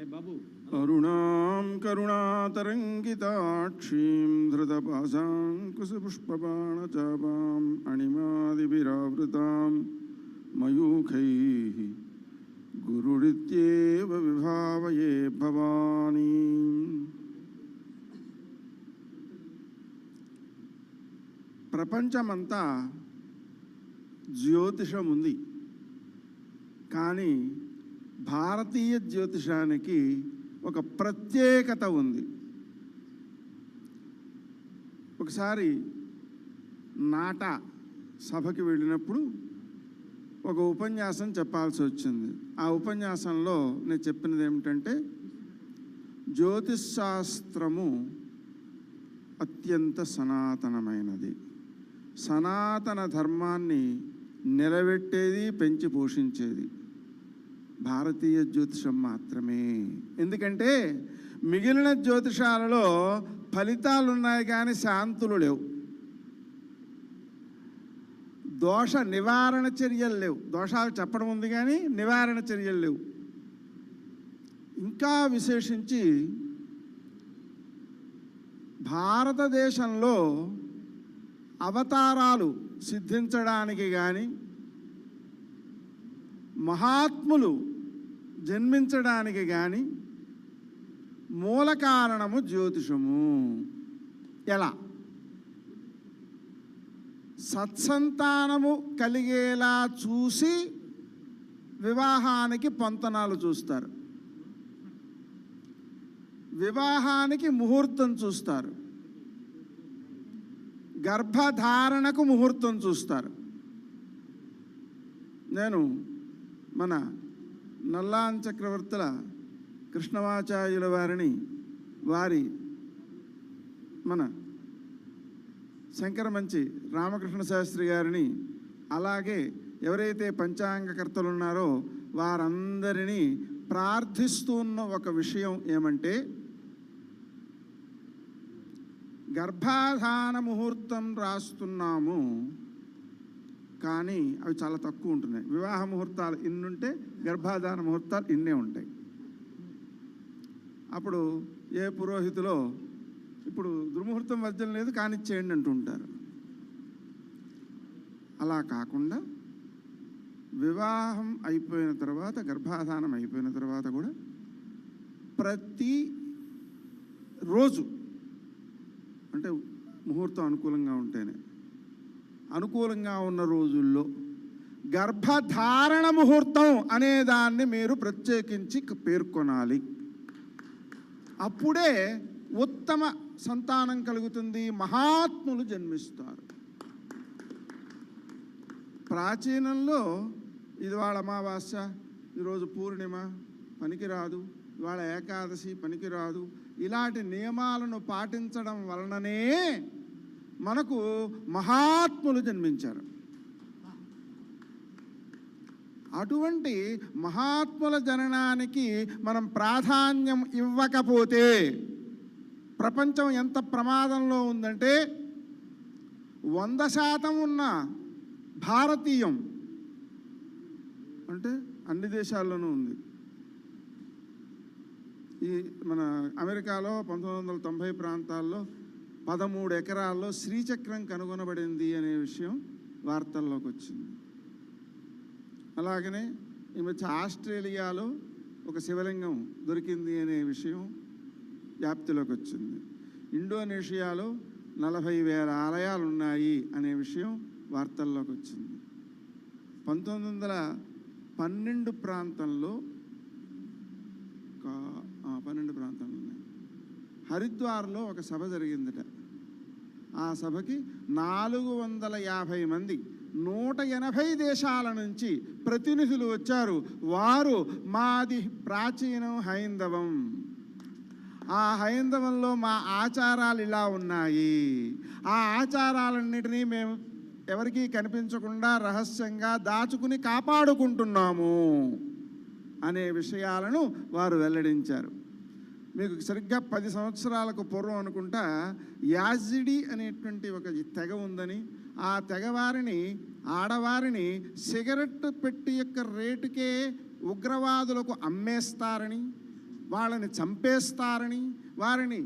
అరుణాం కరుణాతరంగితాక్షీం ధృతపాశాంకుశపుష్పబాణచాపాం అణిమాదిభిరావృతాం మయూఖైః గురురిత్యేవ విభావయే భవానీ. ప్రపంచమంతా జ్యోతిషం ఉంది, కానీ భారతీయ జ్యోతిషానికి ఒక ప్రత్యేకత ఉంది. ఒకసారి నాటా సభకి వెళ్ళినప్పుడు ఒక ఉపన్యాసం చెప్పాల్సి వచ్చింది. ఆ ఉపన్యాసంలో నేను చెప్పినది ఏమిటంటే, జ్యోతిశాస్త్రము అత్యంత సనాతనమైనది, సనాతన ధర్మాన్ని నిలబెట్టేది, పెంచి పోషించేది భారతీయ జ్యోతిషం మాత్రమే. ఎందుకంటే మిగిలిన జ్యోతిషాలలో ఫలితాలు ఉన్నాయి కానీ శాంతులు లేవు, దోష నివారణ చర్యలు లేవు. దోషాలు చెప్పడం ఉంది కానీ నివారణ చర్యలు లేవు. ఇంకా విశేషించి భారతదేశంలో అవతారాలు సిద్ధించడానికి కానీ మహాత్ములు జన్మించడానికి కానీ మూల కారణము జ్యోతిషము. ఎలా? సత్సంతానము కలిగేలా చూసి వివాహానికి పొంతనాలు చూస్తారు, వివాహానికి ముహూర్తం చూస్తారు, గర్భధారణకు ముహూర్తం చూస్తారు. నేను మన నల్లాన్ చక్రవర్తుల కృష్ణమాచార్యుల వారి మన శంకరమంచి రామకృష్ణ శాస్త్రి గారిని, అలాగే ఎవరైతే పంచాంగకర్తలు ఉన్నారో వారందరినీ ప్రార్థిస్తున్న ఒక విషయం ఏమంటే, గర్భాధాన ముహూర్తం రాస్తున్నాము కానీ అవి చాలా తక్కువ ఉంటున్నాయి. వివాహ ముహూర్తాలు ఇన్నుంటే గర్భాధాన ముహూర్తాలు ఇన్నే ఉంటాయి. అప్పుడు ఏ పురోహితులో ఇప్పుడు దుర్ముహూర్తం వర్జన లేదు కానిచ్చేయండి అంటుంటారు. అలా కాకుండా వివాహం అయిపోయిన తర్వాత, గర్భాధానం అయిపోయిన తర్వాత కూడా ప్రతి రోజు, అంటే ముహూర్తం అనుకూలంగా ఉంటేనే, అనుకూలంగా ఉన్న రోజుల్లో గర్భధారణ ముహూర్తం అనేదాన్ని మీరు ప్రత్యేకించి పేర్కొనాలి. అప్పుడే ఉత్తమ సంతానం కలుగుతుంది, మహాత్ములు జన్మిస్తారు. ప్రాచీనంలో ఇవాళ అమావాస్య, ఈరోజు పూర్ణిమ పనికిరాదు, ఇవాళ ఏకాదశి పనికిరాదు, ఇలాంటి నియమాలను పాటించడం వలననే మనకు మహాత్ములు జన్మించారు. అటువంటి మహాత్ముల జననానికి మనం ప్రాధాన్యం ఇవ్వకపోతే ప్రపంచం ఎంత ప్రమాదంలో ఉందంటే, 100% ఉన్న భారతీయం అంటే అన్ని దేశాల్లోనూ ఉంది. ఈ మన అమెరికాలో 1990 ప్రాంతాల్లో 13 ఎకరాల్లో శ్రీచక్రం కనుగొనబడింది అనే విషయం వార్తల్లోకి వచ్చింది. అలాగనే ఈ మధ్య ఆస్ట్రేలియాలో ఒక శివలింగం దొరికింది అనే విషయం వ్యాప్తిలోకి వచ్చింది. ఇండోనేషియాలో 40,000 ఆలయాలు ఉన్నాయి అనే విషయం వార్తల్లోకి వచ్చింది. 1912 ప్రాంతంలో 12 ప్రాంతాలు ఉన్నాయి. హరిద్వార్లో ఒక సభ జరిగిందట. ఆ సభకి 450 మంది 180 దేశాల నుంచి ప్రతినిధులు వచ్చారు. వారు మాది ప్రాచీనం హైందవం, ఆ హైందవంలో మా ఆచారాలు ఇలా ఉన్నాయి, ఆ ఆచారాలన్నిటినీ మేము ఎవరికీ కనిపించకుండా రహస్యంగా దాచుకుని కాపాడుకుంటున్నాము అనే విషయాలను వారు వెల్లడించారు. మీకు సరిగ్గా 10 సంవత్సరాలకు పూర్వం అనుకుంటా యాజిడి అనేటువంటి ఒక తెగ ఉందని, ఆ తెగవారిని, ఆడవారిని సిగరెట్ పెట్టి యొక్క రేటుకే ఉగ్రవాదులకు అమ్మేస్తారని, వాళ్ళని చంపేస్తారని, వారిని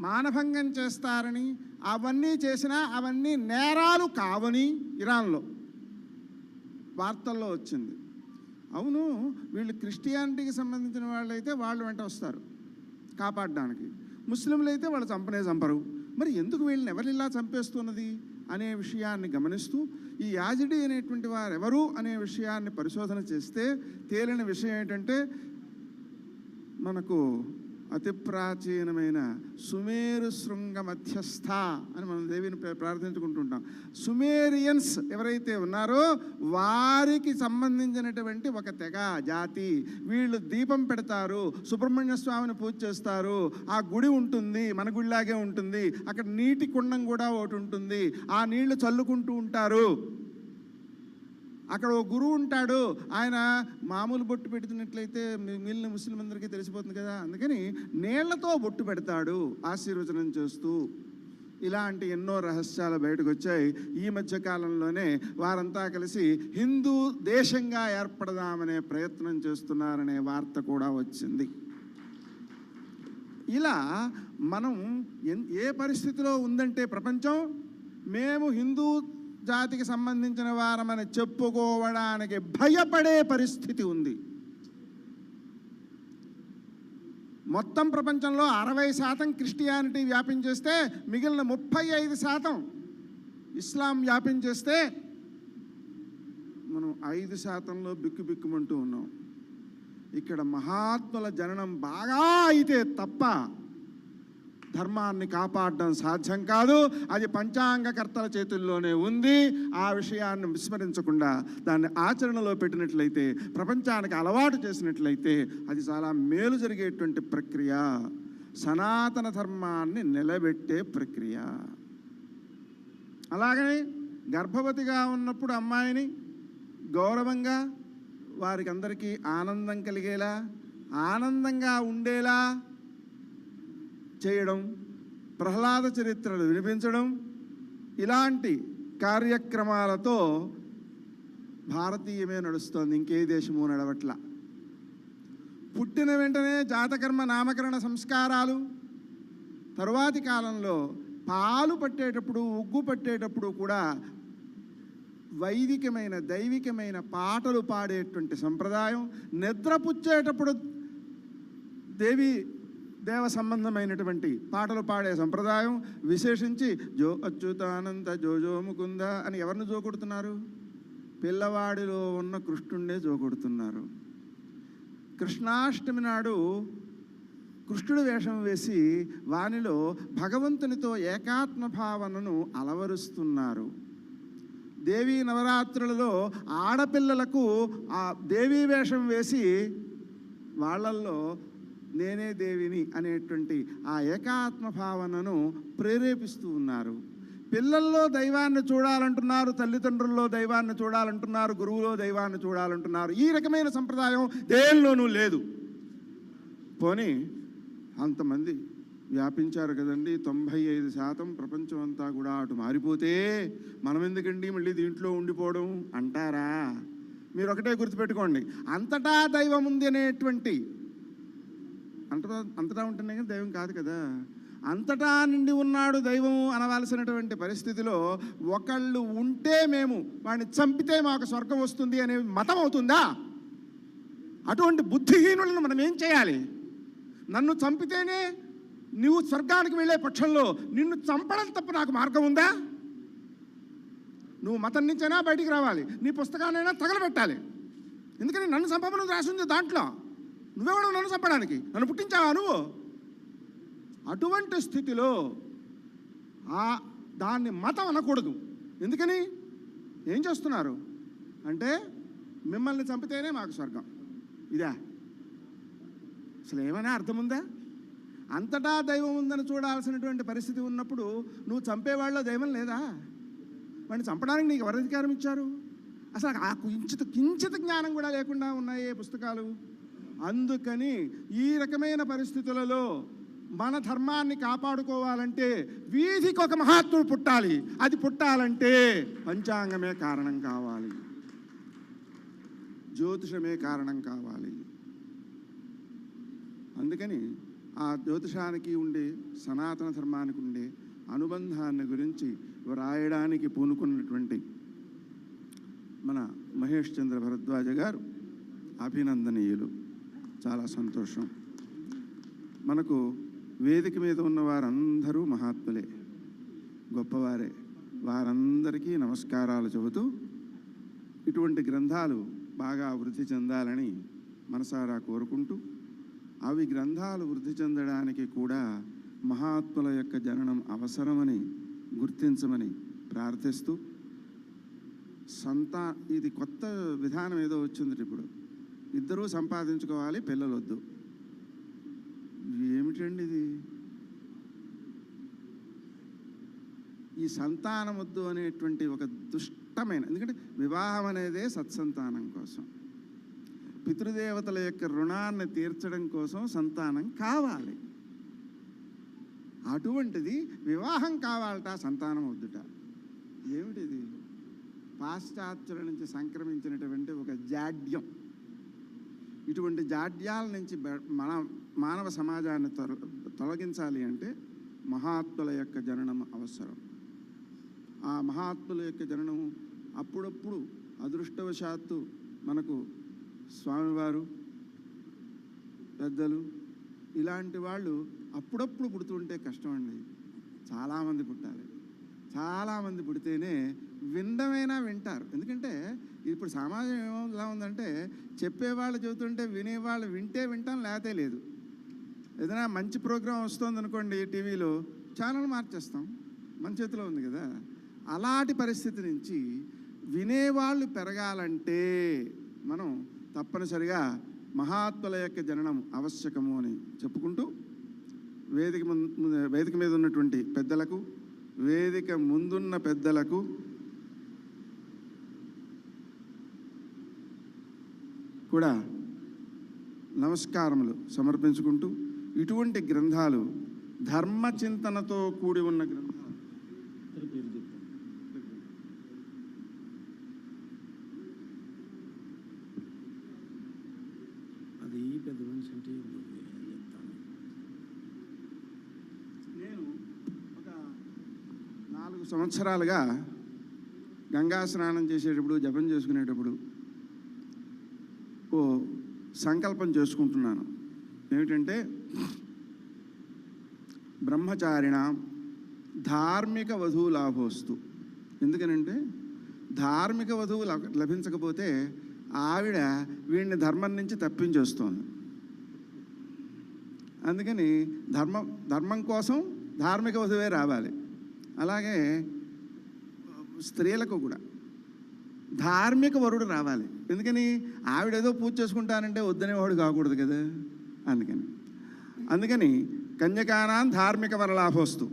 మానభంగం చేస్తారని, అవన్నీ చేసినా అవన్నీ నేరాలు కావని ఇరాన్లో వార్తల్లో వచ్చింది. అవును, వీళ్ళు క్రిస్టియానిటీకి సంబంధించిన వాళ్ళైతే వాళ్ళు వెంట వస్తారు కాపాడడానికి, ముస్లింలు అయితే వాళ్ళు చంపరు. మరి ఎందుకు వీళ్ళని ఎవరు ఇలా చంపేస్తున్నది అనే విషయాన్ని గమనిస్తూ ఈ యాజిడి అనేటువంటి వారు ఎవరు అనే విషయాన్ని పరిశోధన చేస్తే తేలిన విషయం ఏంటంటే, మనకు అతి ప్రాచీనమైన సుమేరు శృంగ మధ్యస్థ అని మనం దేవిని ప్రార్థించుకుంటుంటాం. సుమేరియన్స్ ఎవరైతే ఉన్నారో వారికి సంబంధించినటువంటి ఒక తెగ జాతి. వీళ్ళు దీపం పెడతారు, సుబ్రహ్మణ్య స్వామిని పూజ చేస్తారు, ఆ గుడి ఉంటుంది, మన గుడిలాగే ఉంటుంది, అక్కడ నీటి కుండం కూడా ఒకటి ఉంటుంది, ఆ నీళ్లు చల్లుకుంటూ ఉంటారు. అక్కడ ఓ గురువు ఉంటాడు, ఆయన మామూలు బొట్టు పెడుతున్నట్లయితే మిగిలిన ముస్లిం అందరికీ తెలిసిపోతుంది కదా, అందుకని నీళ్లతో బొట్టు పెడతాడు ఆశీర్వచనం చేస్తూ. ఇలాంటి ఎన్నో రహస్యాలు బయటకు వచ్చాయి. ఈ మధ్య కాలంలోనే వారంతా కలిసి హిందూ దేశంగా ఏర్పడదామనే ప్రయత్నం చేస్తున్నారనే వార్త కూడా వచ్చింది. ఇలా మనం ఏ పరిస్థితిలో ఉందంటే ప్రపంచం, మేము హిందూ జాతికి సంబంధించిన వారమని చెప్పుకోవడానికి భయపడే పరిస్థితి ఉంది. మొత్తం ప్రపంచంలో 60% క్రిస్టియానిటీ వ్యాపించేస్తే మిగిలిన 35% ఇస్లాం వ్యాపించేస్తే మనం 5%లో బిక్కుబిక్కుమంటూ ఉన్నాం. ఇక్కడ మహాత్ముల జననం బాగా అయితే తప్ప ధర్మాన్ని కాపాడడం సాధ్యం కాదు. అది పంచాంగకర్తల చేతుల్లోనే ఉంది. ఆ విషయాన్ని విస్మరించకుండా దాన్ని ఆచరణలో పెట్టినట్లయితే, ప్రపంచానికి అలవాటు చేసినట్లయితే అది చాలా మేలు జరిగేటువంటి ప్రక్రియ, సనాతన ధర్మాన్ని నిలబెట్టే ప్రక్రియ. అలాగని గర్భవతిగా ఉన్నప్పుడు అమ్మాయిని గౌరవంగా వారికి అందరికీ ఆనందం కలిగేలా, ఆనందంగా ఉండేలా చేయడం, ప్రహ్లాద చరిత్రలు వినిపించడం, ఇలాంటి కార్యక్రమాలతో భారతీయమే నడుస్తోంది, ఇంకే దేశము నడవట్ల. పుట్టిన వెంటనే జాతకర్మ నామకరణ సంస్కారాలు, తరువాతి కాలంలో పాలు పట్టేటప్పుడు, ఉగ్గు పట్టేటప్పుడు కూడా వైదికమైన దైవికమైన పాటలు పాడేటువంటి సంప్రదాయం, నిద్రపుచ్చేటప్పుడు దేవ సంబంధమైనటువంటి పాటలు పాడే సంప్రదాయం, విశేషించి జో అచ్యుతానంద జోజో ముకుంద అని ఎవరిని జోకొడుతున్నారు? పిల్లవాడిలో ఉన్న కృష్ణుడినే జోకొడుతున్నారు. కృష్ణాష్టమి నాడు కృష్ణుడి వేషం వేసి వానిలో భగవంతునితో ఏకాత్మ భావనను అలవరుస్తున్నారు. దేవీ నవరాత్రులలో ఆడపిల్లలకు ఆ దేవీ వేషం వేసి వాళ్ళల్లో నేనే దేవిని అనేటువంటి ఆ ఏకాత్మ భావనను ప్రేరేపిస్తూ ఉన్నారు. పిల్లల్లో దైవాన్ని చూడాలంటున్నారు, తల్లిదండ్రుల్లో దైవాన్ని చూడాలంటున్నారు, గురువులో దైవాన్ని చూడాలంటున్నారు. ఈ రకమైన సంప్రదాయం దేనిలోనూ లేదు. పోనీ అంతమంది వ్యాపించారు కదండి, 95% ప్రపంచం అంతా కూడా అటు మారిపోతే మనం ఎందుకండి మళ్ళీ దీంట్లో ఉండిపోవడం అంటారా? మీరు ఒకటే గుర్తుపెట్టుకోండి, అంతటా దైవం ఉంది అనేటువంటి, అంతటా ఉంటేనే కానీ దైవం కాదు కదా, అంతటా నిండి ఉన్నాడు దైవం అనవలసినటువంటి పరిస్థితిలో ఒకళ్ళు ఉంటే మేము వాడిని చంపితే మాకు స్వర్గం వస్తుంది అనే మతం అవుతుందా? అటువంటి బుద్ధిహీనులను మనం ఏం చేయాలి? నన్ను చంపితేనే నువ్వు స్వర్గానికి వెళ్ళే పక్షంలో నిన్ను చంపడం తప్ప నాకు మార్గం ఉందా? నువ్వు మతం నుంచైనా బయటికి రావాలి, నీ పుస్తకాన్నైనా తగలబెట్టాలి. ఎందుకని నన్ను చంపమని రాసింది దాంట్లో. నువ్వెవడో నన్ను చంపడానికి? నన్ను పుట్టించావా నువ్వు? అటువంటి స్థితిలో దాన్ని మతం అనకూడదు. ఎందుకని? ఏం చేస్తున్నారు అంటే మిమ్మల్ని చంపితేనే మాకు స్వర్గం, ఇదా? అసలు ఏమైనా అర్థం ఉందా? అంతటా దైవం ఉందని చూడాల్సినటువంటి పరిస్థితి ఉన్నప్పుడు నువ్వు చంపేవాళ్ళలో దైవం లేదా? వాడిని చంపడానికి నీకు ఎవరు అధికారం ఇచ్చారు? అసలు ఆ కించిత జ్ఞానం కూడా లేకుండా ఉన్నాయి పుస్తకాలు. అందుకని ఈ రకమైన పరిస్థితులలో మన ధర్మాన్ని కాపాడుకోవాలంటే వీధికి ఒక మహాత్ముడు పుట్టాలి. అది పుట్టాలంటే పంచాంగమే కారణం కావాలి, జ్యోతిషమే కారణం కావాలి. అందుకని ఆ జ్యోతిషానికి ఉండే సనాతన ధర్మానికి ఉండే అనుబంధాన్ని గురించి వ్రాయడానికి పూనుకున్నటువంటి మన మహేష్ చంద్ర భరద్వాజ గారు అభినందనీయులు. చాలా సంతోషం. మనకు వేదిక మీద ఉన్న వారందరూ మహాత్ములే, గొప్పవారే. వారందరికీ నమస్కారాలు చెబుతూ ఇటువంటి గ్రంథాలు బాగా వృద్ధి చెందాలని మనసారా కోరుకుంటూ, అవి గ్రంథాలు వృద్ధి చెందడానికి కూడా మహాత్ముల యొక్క జననం అవసరమని గుర్తించమని ప్రార్థిస్తూ, ఇది కొత్త విధానం ఏదో వచ్చింది ఇప్పుడు, ఇద్దరూ సంపాదించుకోవాలి, పిల్లలు వద్దు. ఏమిటండి ఇది? ఈ సంతానం వద్దు అనేటువంటి ఒక దుష్టమైన, ఎందుకంటే వివాహం అనేదే సత్సంతానం కోసం, పితృదేవతల యొక్క రుణాన్ని తీర్చడం కోసం సంతానం కావాలి. అటువంటిది వివాహం కావాలట, సంతానం వద్దుట. ఏమిటిది? పాశ్చాత్యుల నుంచి సంక్రమించినటువంటి ఒక జాడ్యం. ఇటువంటి జాడ్యాల నుంచి మన మానవ సమాజాన్ని తొలగించాలి అంటే మహాత్ముల యొక్క జననం అవసరం. ఆ మహాత్ముల యొక్క జననం అప్పుడప్పుడు అదృష్టవశాత్తు మనకు స్వామివారు, పెద్దలు ఇలాంటి వాళ్ళు అప్పుడప్పుడు పుడుతుంటే కష్టం అండి. చాలామంది పుట్టాలి. చాలామంది పుడితేనే వినడమైనా వింటారు. ఎందుకంటే ఇప్పుడు సమాజం ఎలా ఉందంటే, చెప్పేవాళ్ళు చెబుతుంటే వినేవాళ్ళు వింటే వింటాం, లేతే లేదు. ఏదైనా మంచి ప్రోగ్రాం వస్తుంది అనుకోండి టీవీలో, ఛానల్ మార్చేస్తాం, మన చేతిలో ఉంది కదా. అలాంటి పరిస్థితి నుంచి వినేవాళ్ళు పెరగాలంటే మనం తప్పనిసరిగా మహాత్ముల యొక్క జననం ఆవశ్యకము అని చెప్పుకుంటూ, వేదిక మీద ఉన్నటువంటి పెద్దలకు, వేదిక ముందున్న పెద్దలకు కూడా నమస్కారములు సమర్పించుకుంటూ, ఇటువంటి గ్రంథాలు ధర్మచింతనతో కూడి ఉన్న గ్రంథాలు. అది పెద్ద మనిషి అంటే నేను ఒక 4 సంవత్సరాలుగా గంగా స్నానం చేసేటప్పుడు, జపం చేసుకునేటప్పుడు ఓ సంకల్పం చేసుకుంటున్నాను. ఏమిటంటే, బ్రహ్మచారిణ ధార్మిక వధువు లాభోస్తు. ఎందుకనంటే ధార్మిక వధువు లభించకపోతే ఆవిడ వీడిని ధర్మం నుంచి తప్పించేస్తోంది. అందుకని ధర్మం కోసం ధార్మిక వధువే రావాలి. అలాగే స్త్రీలకు కూడా ధార్మిక వరుడు రావాలి. ఎందుకని? ఆవిడేదో పూజ చేసుకుంటానంటే వద్దనేవాడు కాకూడదు కదా. అందుకని కన్యకానాం ధార్మిక వరలాభోస్తు,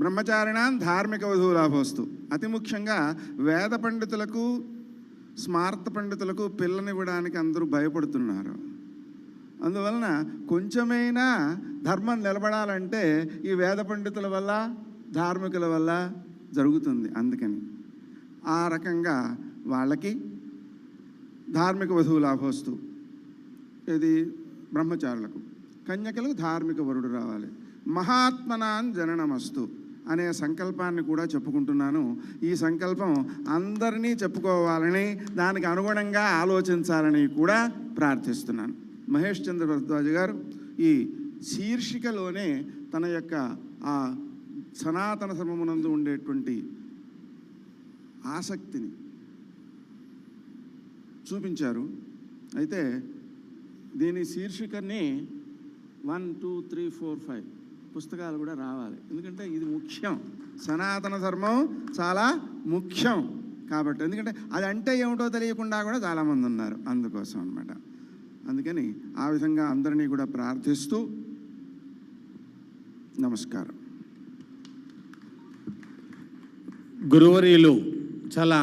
బ్రహ్మచారిణాం ధార్మిక వధువు లాభోస్తు. అతి ముఖ్యంగా వేద పండితులకు, స్మార్త పండితులకు పిల్లనివ్వడానికి అందరూ భయపడుతున్నారు. అందువలన కొంచెమైనా ధర్మం నిలబడాలంటే ఈ వేద పండితుల వల్ల, ధార్మికుల వల్ల జరుగుతుంది. అందుకని ఆ రకంగా వాళ్ళకి ధార్మిక వధువు లాభోస్తు. ఇది బ్రహ్మచారులకు. కన్యకలకు ధార్మిక వరుడు రావాలి. మహాత్మనాన్ జననమస్తు అనే సంకల్పాన్ని కూడా చెప్పుకుంటున్నాను. ఈ సంకల్పం అందరినీ చెప్పుకోవాలని, దానికి అనుగుణంగా ఆలోచించాలని కూడా ప్రార్థిస్తున్నాను. మహేష్ చంద్ర భరద్వాజ గారు ఈ శీర్షికలోనే తన యొక్క ఆ సనాతన ధర్మమునందు ఉండేటువంటి ఆసక్తిని చూపించారు. అయితే దీని శీర్షికని 1, 2, 3, 4, 5 పుస్తకాలు కూడా రావాలి. ఎందుకంటే ఇది ముఖ్యం. సనాతన ధర్మం చాలా ముఖ్యం కాబట్టి. ఎందుకంటే అది అంటే ఏమిటో తెలియకుండా కూడా చాలామంది ఉన్నారు, అందుకోసం అన్నమాట. అందుకని ఆ విధంగా అందరినీ కూడా ప్రార్థిస్తూ నమస్కారం. గురువర్యులు చాలా